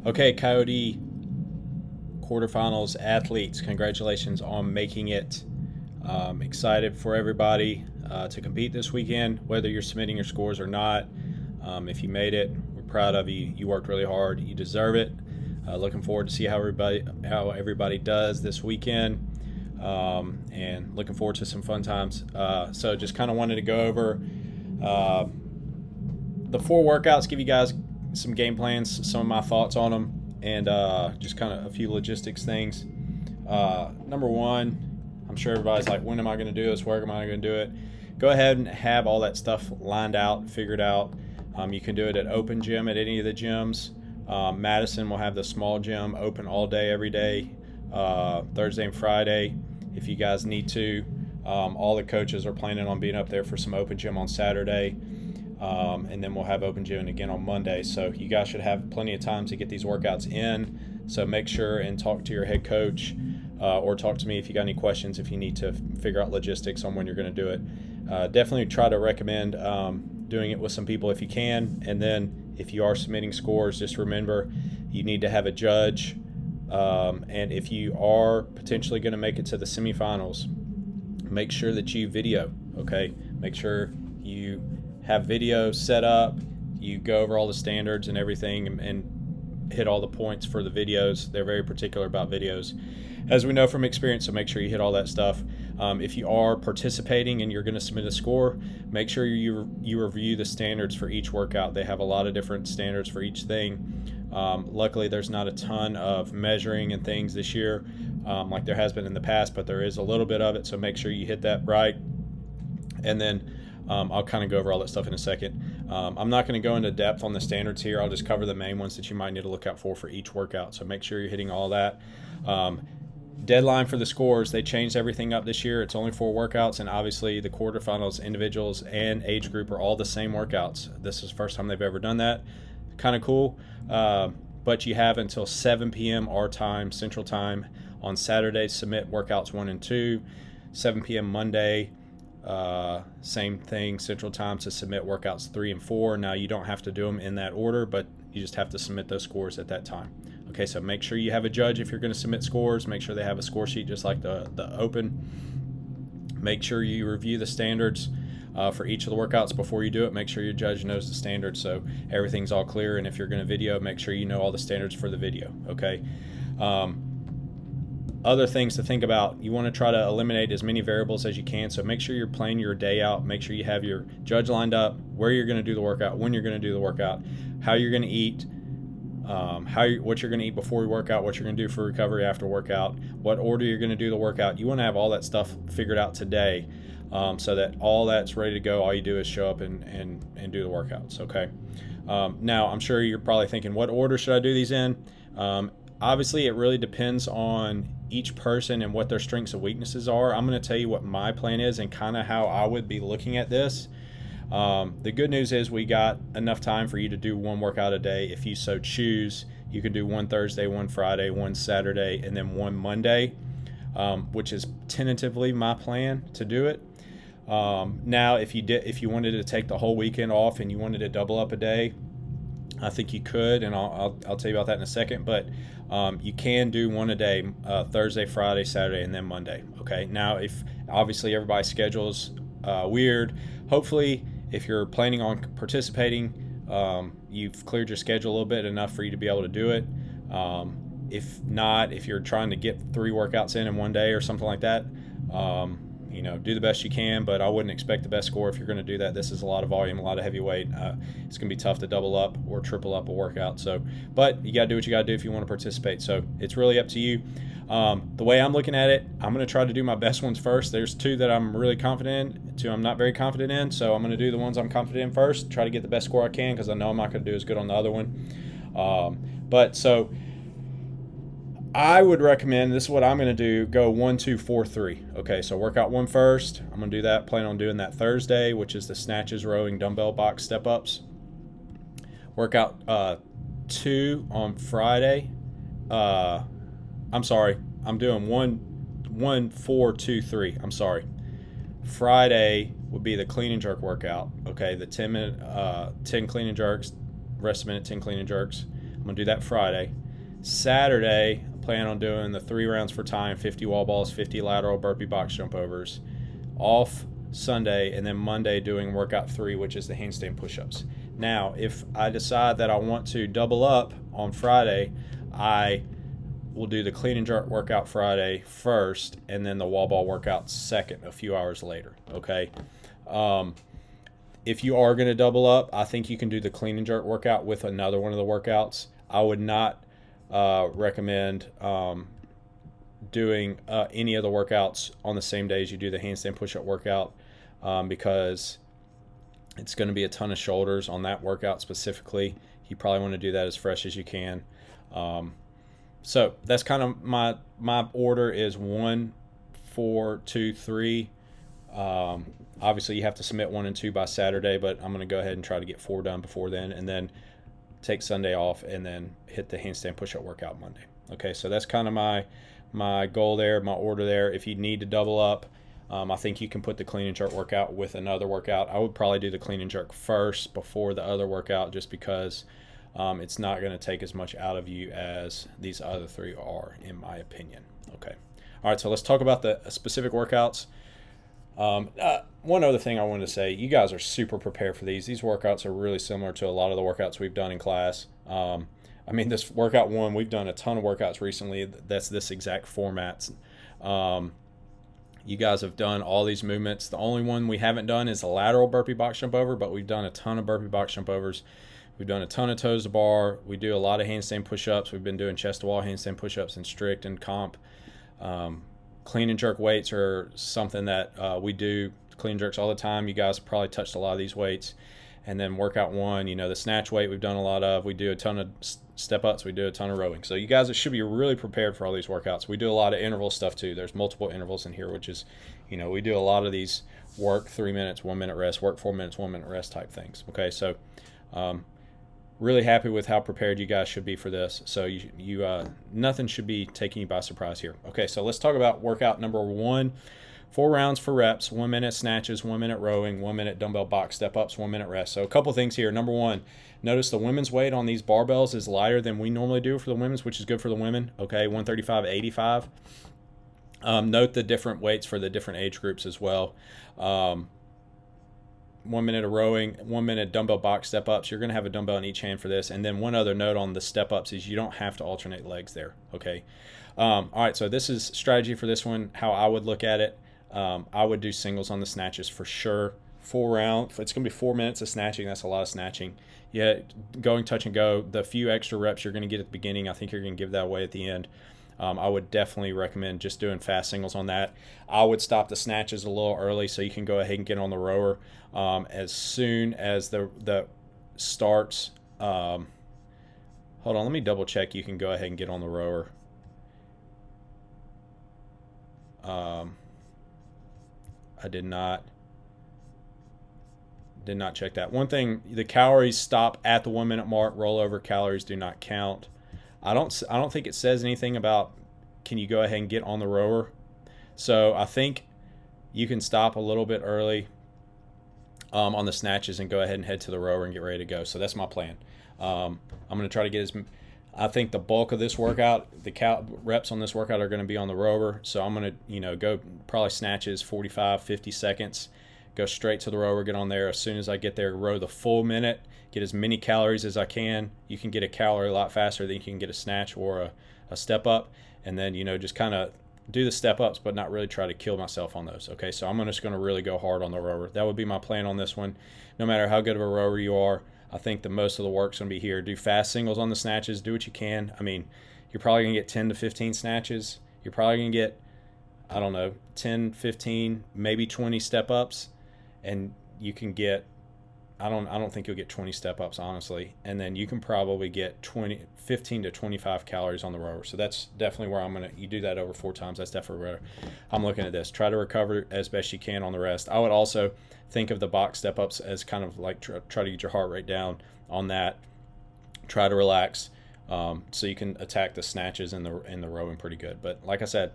Okay, Coyote quarterfinals athletes, congratulations on making it. Excited for everybody to compete this weekend, whether you're submitting your scores or not. If you made it, we're proud of you. You worked really hard. You deserve it. Looking forward to see how everybody does this weekend, and looking forward to some fun times. So just kind of wanted to go over uh, the four workouts, give you guys some game plans, some of my thoughts on them, and just kind of a few logistics things. Number one, I'm sure everybody's like, when am I going to do this? Where am I going to do it? Go ahead and have all that stuff lined out, figured out. You can do it at open gym at any of the gyms. Madison will have the small gym open all day, every day, Thursday and Friday, if you guys need to. All the coaches are planning on being up there for some open gym on Saturday. And then we'll have open gym again on Monday. So you guys should have plenty of time to get these workouts in. So make sure and talk to your head coach, or talk to me if you got any questions, if you need to figure out logistics on when you're going to do it. Definitely try to recommend doing it with some people if you can. And then if you are submitting scores, just remember you need to have a judge. And if you are potentially going to make it to the semifinals, make sure that you video, okay? Make sure you have video set up, you go over all the standards and everything, and hit all the points for the videos. They're very particular about videos, as we know from experience, so make sure you hit all that stuff. If you are participating and you're going to submit a score, make sure you review the standards for each workout. They have a lot of different standards for each thing. Luckily, there's not a ton of measuring and things this year, like there has been in the past, but there is a little bit of it, so make sure you hit that right. And then I'll kind of go over all that stuff in a second. I'm not going to go into depth on the standards here. I'll just cover the main ones that you might need to look out for each workout. So make sure you're hitting all that. Deadline for the scores, they changed everything up this year. It's only 4 workouts, and obviously the quarterfinals, individuals, and age group are all the same workouts. This is the first time they've ever done that. Kind of cool. But you have until 7 p.m. our time, Central Time, on Saturday to submit workouts 1 and 2. 7 p.m. Monday, same thing, Central Time, to submit workouts 3 and 4. Now, you don't have to do them in that order, but you just have to submit those scores at that time. Okay, so make sure you have a judge if you're going to submit scores. Make sure they have a score sheet just like the open. Make sure you review the standards for each of the workouts before you do it. Make sure your judge knows the standards so everything's all clear. And if you're going to video, make sure you know all the standards for the video, okay? Other things to think about, you want to try to eliminate as many variables as you can. So make sure you're planning your day out. Make sure you have your judge lined up, where you're going to do the workout, when you're going to do the workout, how you're going to eat, what you're going to eat before you work out, what you're going to do for recovery after workout, what order you're going to do the workout. You want to have all that stuff figured out today, so that all that's ready to go. All you do is show up and do the workouts, okay? Now, I'm sure you're probably thinking, what order should I do these in? Obviously, it really depends on each person and what their strengths and weaknesses are. I'm going to tell you what my plan is and kind of how I would be looking at this. The good news is we got enough time for you to do 1 workout a day. If you so choose, you can do 1 Thursday, 1 Friday, 1 Saturday, and then 1 Monday, which is tentatively my plan to do it. Now, if you wanted to take the whole weekend off and you wanted to double up a day, I think you could, and I'll tell you about that in a second. But you can do 1 a day, Thursday, Friday, Saturday, and then Monday. Okay. Now, if obviously everybody's schedule's weird, hopefully, if you're planning on participating, you've cleared your schedule a little bit enough for you to be able to do it. If not, if you're trying to get 3 workouts in one day or something like that, do the best you can, but I wouldn't expect the best score if you're going to do that. This is a lot of volume, a lot of heavy weight. It's going to be tough to double up or triple up a workout. So, but you got to do what you got to do if you want to participate. So it's really up to you. The way I'm looking at it, I'm going to try to do my best ones first. There's 2 that I'm really confident in, 2 I'm not very confident in. So I'm going to do the ones I'm confident in first, try to get the best score I can, because I know I'm not going to do as good on the other one. So I would recommend, this is what I'm going to do, go 1, 2, 4, 3. Okay, so workout 1 first. I'm going to do that. Plan on doing that Thursday, which is the snatches, rowing, dumbbell box step ups. Workout 2 on Friday. I'm sorry. I'm doing 1, 4, 2, 3. I'm sorry. Friday would be the clean and jerk workout. Okay, the 10 clean and jerks, rest of the minute 10 clean and jerks. I'm going to do that Friday. Saturday, I plan on doing the 3 rounds for time, 50 wall balls, 50 lateral burpee box jump overs. Off Sunday, and then Monday doing workout 3, which is the handstand push-ups. Now, if I decide that I want to double up on Friday, I will do the clean and jerk workout Friday first, and then the wall ball workout second, a few hours later. Okay. If you are going to double up, I think you can do the clean and jerk workout with another one of the workouts. I would not recommend doing any of the workouts on the same day as you do the handstand push-up workout, because it's going to be a ton of shoulders on that workout specifically. You probably want to do that as fresh as you can. So that's kind of my order is 1, 4, 2, 3. Obviously, you have to submit 1 and 2 by Saturday, but I'm going to go ahead and try to get 4 done before then, and then take Sunday off, and then hit the handstand push-up workout Monday. Okay, so that's kind of my goal there, my order there. If you need to double up, I think you can put the clean and jerk workout with another workout. I would probably do the clean and jerk first before the other workout, just because it's not going to take as much out of you as these other 3 are, in my opinion. Okay. All right, so let's talk about the specific workouts. One other thing I wanted to say, you guys are super prepared for these. These workouts are really similar to a lot of the workouts we've done in class. This workout 1, we've done a ton of workouts recently. That's this exact format. You guys have done all these movements. The only one we haven't done is the lateral burpee box jump over, but we've done a ton of burpee box jump overs. We've done a ton of toes to bar. We do a lot of handstand push-ups. We've been doing chest to wall handstand push-ups in strict and comp. Clean and jerk weights are something that we do clean jerks all the time. You guys have probably touched a lot of these weights. And then workout 1, the snatch weight we've done a lot of. We do a ton of step ups. We do a ton of rowing. So you guys should be really prepared for all these workouts. We do a lot of interval stuff too. There's multiple intervals in here, which is, we do a lot of these work 3 minutes, 1 minute rest, work 4 minutes, 1 minute rest type things. Okay, so really happy with how prepared you guys should be for this. So you nothing should be taking you by surprise here. Okay, so let's talk about workout number 1. 4 rounds for reps, 1 minute snatches, 1 minute rowing, 1 minute dumbbell box step ups, 1 minute rest. So a couple things here. Number 1, notice the women's weight on these barbells is lighter than we normally do for the women's, which is good for the women. Okay, 135, 85. Note the different weights for the different age groups as well. 1 minute of rowing, 1 minute dumbbell box step ups. You're going to have a dumbbell in each hand for this. And then one other note on the step ups is you don't have to alternate legs there. Okay. All right. So this is strategy for this one, how I would look at it. I would do singles on the snatches for sure. 4 rounds. It's going to be 4 minutes of snatching. That's a lot of snatching. Yeah, going touch and go. The few extra reps you're going to get at the beginning, I think you're going to give that away at the end. I would definitely recommend just doing fast singles on that. I would stop the snatches a little early so you can go ahead and get on the rower as soon as the starts. Hold on, let me double check. You can go ahead and get on the rower. I did not check that. One thing, the calories stop at the 1 minute mark. Rollover calories do not count. I don't think it says anything about can you go ahead and get on the rower. So I think you can stop a little bit early on the snatches and go ahead and head to the rower and get ready to go. So that's my plan. I'm going to try to get I think the bulk of this workout, the reps on this workout are going to be on the rower. So I'm going to, go probably snatches 45, 50 seconds, go straight to the rower, get on there. As soon as I get there, row the full minute, get as many calories as I can. You can get a calorie a lot faster than you can get a snatch or a step up. And then, just kind of do the step ups, but not really try to kill myself on those. Okay, so I'm just going to really go hard on the rower. That would be my plan on this one. No matter how good of a rower you are, I think the most of the work's going to be here. Do fast singles on the snatches. Do what you can. You're probably going to get 10 to 15 snatches. You're probably going to get, 10, 15, maybe 20 step ups. And you can get, I don't think you'll get 20 step ups, honestly. And then you can probably get 15 to 25 calories on the rower. So that's definitely where you do that over 4 times. That's definitely where I'm looking at this. Try to recover as best you can on the rest. I would also think of the box step ups as kind of like try to get your heart rate down on that. Try to relax so you can attack the snatches and the rowing pretty good. But like I said,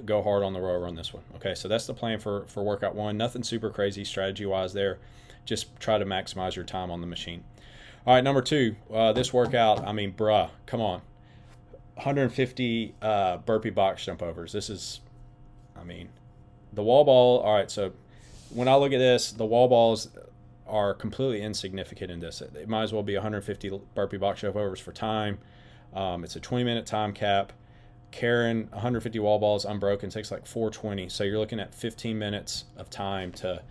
go hard on the rower on this one. Okay, so that's the plan for workout 1. Nothing super crazy strategy wise there. Just try to maximize your time on the machine. All right, number two, this workout, I mean, bruh, come on. 150 burpee box jump overs. This is, I mean, the wall ball. All right, so when I look at this, the wall balls are completely insignificant in this. It might as well be 150 burpee box jump overs for time. It's a 20-minute time cap. Carrying 150 wall balls unbroken takes like 420. So you're looking at 15 minutes of time to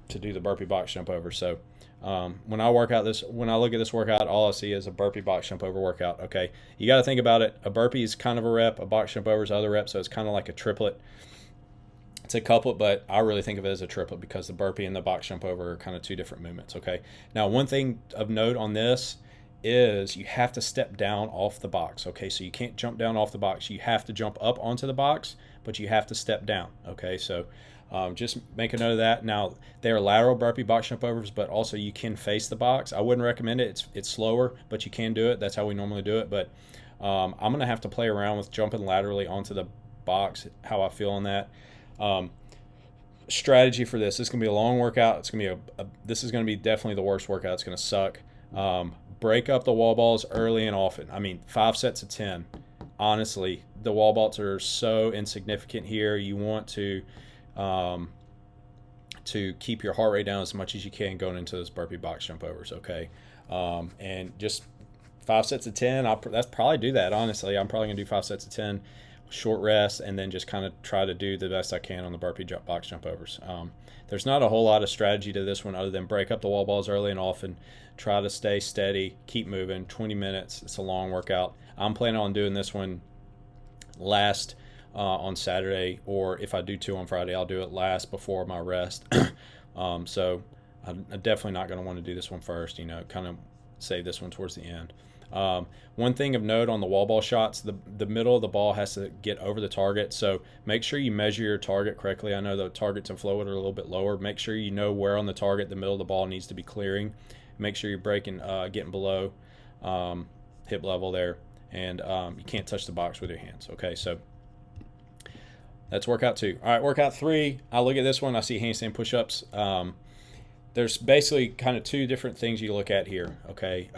do the burpee box jump over. So when I look at this workout, all I see is a burpee box jump over workout. Okay, you got to think about it. A burpee is kind of a rep. A box jump over is other rep. So it's kind of like a triplet. It's a couplet, but I really think of it as a triplet because the burpee and the box jump over are kind of two different movements. Okay. Now, one thing of note on this is you have to step down off the box. Okay, so you can't jump down off the box. You have to jump up onto the box, but you have to step down. Okay, so just make a note of that. Now, they are lateral burpee box jump overs, but also you can face the box. I wouldn't recommend it. It's slower, but you can do it. That's how we normally do it. But I'm going to have to play around with jumping laterally onto the box, how I feel on that. Strategy for this. This is going to be a long workout. It's going to be this is going to be definitely the worst workout. It's going to suck. Break up the wall balls early and often. I mean, 5 sets of 10. Honestly, the wall balls are so insignificant here. You want to keep your heart rate down as much as you can going into those burpee box jump overs. Okay, and just 5 sets of 10. That's probably do that. Honestly, I'm probably gonna do 5 sets of 10, short rest, and then just kind of try to do the best I can on the burpee box jump overs. There's not a whole lot of strategy to this one other than break up the wall balls early and often. Try to stay steady, keep moving. 20 minutes. It's a long workout. I'm planning on doing this one last on Saturday, or if I do 2 on Friday, I'll do it last before my rest. So I'm definitely not going to want to do this one first. Kind of save this one towards the end. One thing of note on the wall ball shots, the middle of the ball has to get over the target. So make sure you measure your target correctly. I know the targets in Flowwood are a little bit lower. Make sure you know where on the target the middle of the ball needs to be clearing. Make sure you're getting below hip level there, and you can't touch the box with your hands. Okay, so that's workout 2. All right, workout 3. I look at this one. I see handstand push-ups. There's basically kind of 2 different things you look at here. Okay.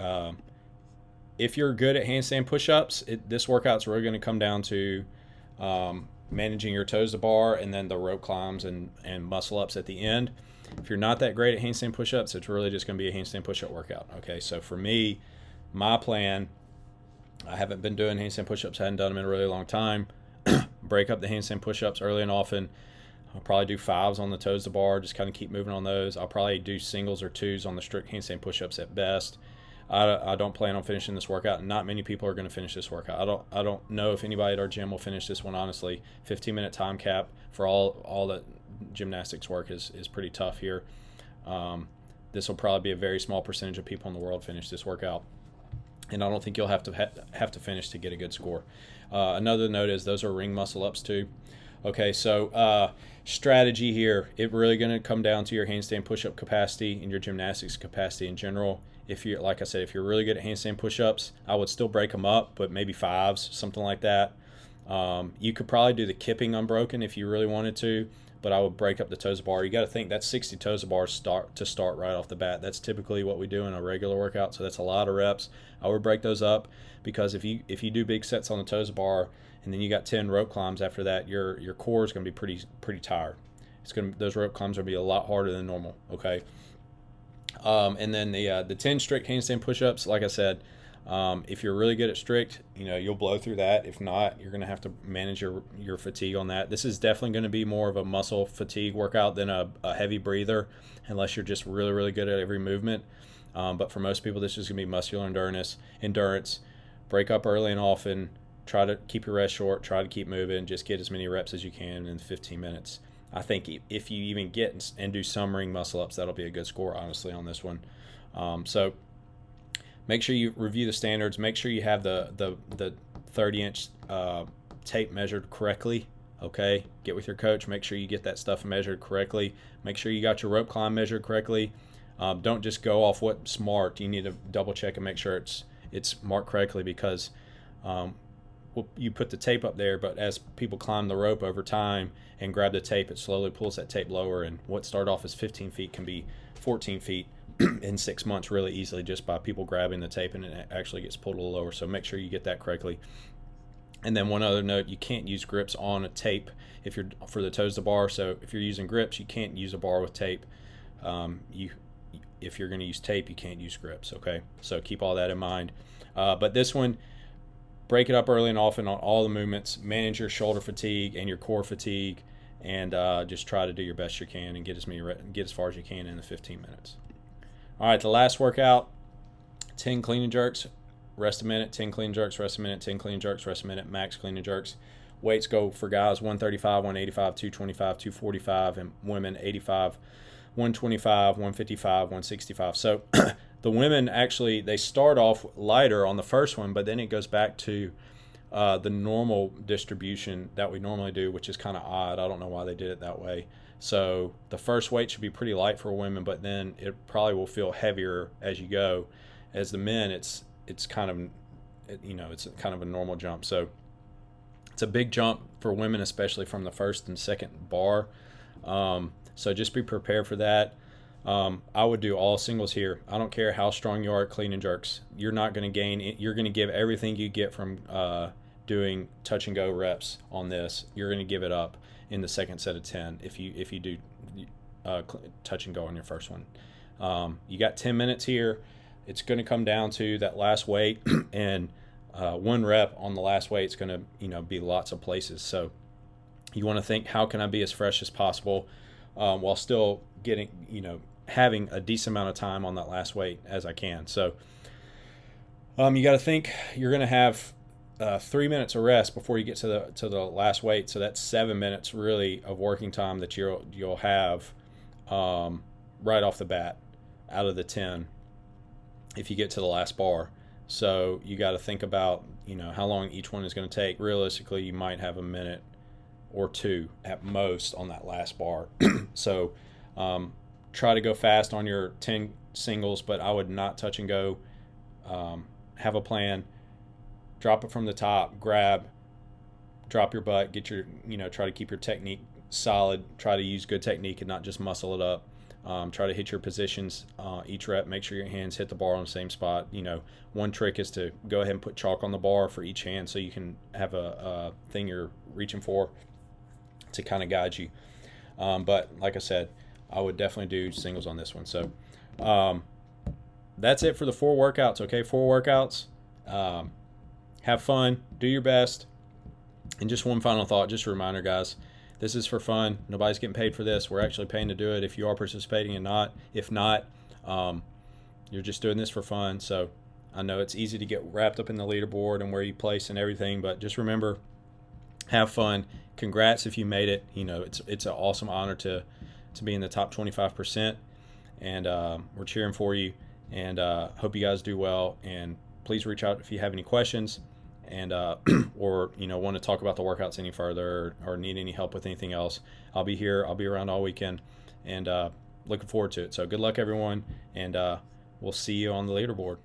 If you're good at handstand push-ups, this workout's really going to come down to managing your toes to bar and then the rope climbs and muscle-ups at the end. If you're not that great at handstand push-ups, it's really just going to be a handstand push-up workout. Okay, so for me, my plan, I haven't been doing handstand push-ups. I hadn't done them in a really long time. Break up the handstand push-ups early and often. I'll probably do 5s on the toes to bar, just kind of keep moving on those. I'll probably do singles or 2s on the strict handstand push-ups at best. I don't plan on finishing this workout, and not many people are going to finish this workout. I don't know if anybody at our gym will finish this one, honestly. 15-minute time cap for all the gymnastics work is pretty tough here. This will probably be a very small percentage of people in the world finish this workout, and I don't think you'll have to finish to get a good score. Another note is those are ring muscle ups too. Okay, so strategy here, it really going to come down to your handstand push-up capacity and your gymnastics capacity in general. If you're, like I said, if you're really good at handstand push-ups, I would still break them up, but maybe 5s, something like that. You could probably do the kipping unbroken if you really wanted to, but I would break up the toes to bar. You got to think that's 60 toes to bar to start right off the bat. That's typically what we do in a regular workout, so that's a lot of reps. I would break those up because if you do big sets on the toes to bar and then you got 10 rope climbs after that, your core is going to be pretty tired. Those rope climbs are going to be a lot harder than normal. Okay. And then the 10 strict handstand push-ups, like I said, if you're really good at strict, you'll blow through that. If not, you're going to have to manage your fatigue on that. This is definitely going to be more of a muscle fatigue workout than a heavy breather, unless you're just really, really good at every movement. But for most people, this is going to be muscular endurance. Break up early and often. Try to keep your rest short. Try to keep moving. Just get as many reps as you can in 15 minutes. I think if you even get and do some ring muscle-ups, that'll be a good score, honestly, on this one. So make sure you review the standards. Make sure you have the 30-inch tape measured correctly, okay? Get with your coach. Make sure you get that stuff measured correctly. Make sure you got your rope climb measured correctly. Don't just go off what's marked. You need to double-check and make sure it's marked correctly because you put the tape up there, but as people climb the rope over time and grab the tape, it slowly pulls that tape lower, and what started off as 15 feet can be 14 feet. in 6 months really easily just by people grabbing the tape, and it actually gets pulled a little lower. So make sure you get that correctly. And then one other note, you can't use grips on a tape if you're for the toes to bar. So if you're using grips, you can't use a bar with tape. If you're going to use tape, you can't use grips. Okay, so keep all that in mind. But this one, break it up early and often on all the movements. Manage your shoulder fatigue and your core fatigue, and just try to do your best you can and get as far as you can in the 15 minutes. All right, the last workout, 10 clean and jerks. Rest a minute, 10 clean jerks, rest a minute, 10 clean jerks, rest a minute, max clean and jerks. Weights go for guys 135, 185, 225, 245, and women 85, 125, 155, 165. So the women actually, they start off lighter on the first one, but then it goes back to the normal distribution that we normally do, which is kind of odd. I don't know why they did it that way. So the first weight should be pretty light for women, but then it probably will feel heavier as you go. As the men, it's kind of, it's kind of a normal jump. So it's a big jump for women, especially from the first and second bar. So just be prepared for that. I would do all singles here. I don't care how strong you are at clean and jerks. You're not going to gain. You're going to give everything you get from doing touch and go reps on this. You're going to give it up in the second set of 10 if you do touch and go on your first one. You got 10 minutes here. It's going to come down to that last weight, and one rep on the last weight is going to be lots of places. So you want to think, how can I be as fresh as possible while still getting having a decent amount of time on that last weight as I can. So you got to think you're going to have 3 minutes of rest before you get to the last weight. So that's 7 minutes really of working time that you'll have right off the bat out of the 10 if you get to the last bar. So you got to think about how long each one is going to take. Realistically, you might have a minute or two at most on that last bar. So try to go fast on your 10 singles, but I would not touch and go. Have a plan. Drop it from the top, drop your butt, try to keep your technique solid. Try to use good technique and not just muscle it up. Try to hit your positions each rep. Make sure your hands hit the bar on the same spot. One trick is to go ahead and put chalk on the bar for each hand so you can have a thing you're reaching for to kind of guide you. But like I said, I would definitely do singles on this one. So that's it for the 4 workouts. Okay, 4 workouts. Have fun. Do your best. And just one final thought, just a reminder, guys. This is for fun. Nobody's getting paid for this. We're actually paying to do it if you are participating and not. If not, you're just doing this for fun. So I know it's easy to get wrapped up in the leaderboard and where you place and everything, but just remember, have fun. Congrats if you made it. It's an awesome honor to be in the top 25%, and we're cheering for you, and hope you guys do well. And please reach out if you have any questions, and or want to talk about the workouts any further, or need any help with anything else. I'll be here. I'll be around all weekend, and looking forward to it. So good luck, everyone, and we'll see you on the leaderboard.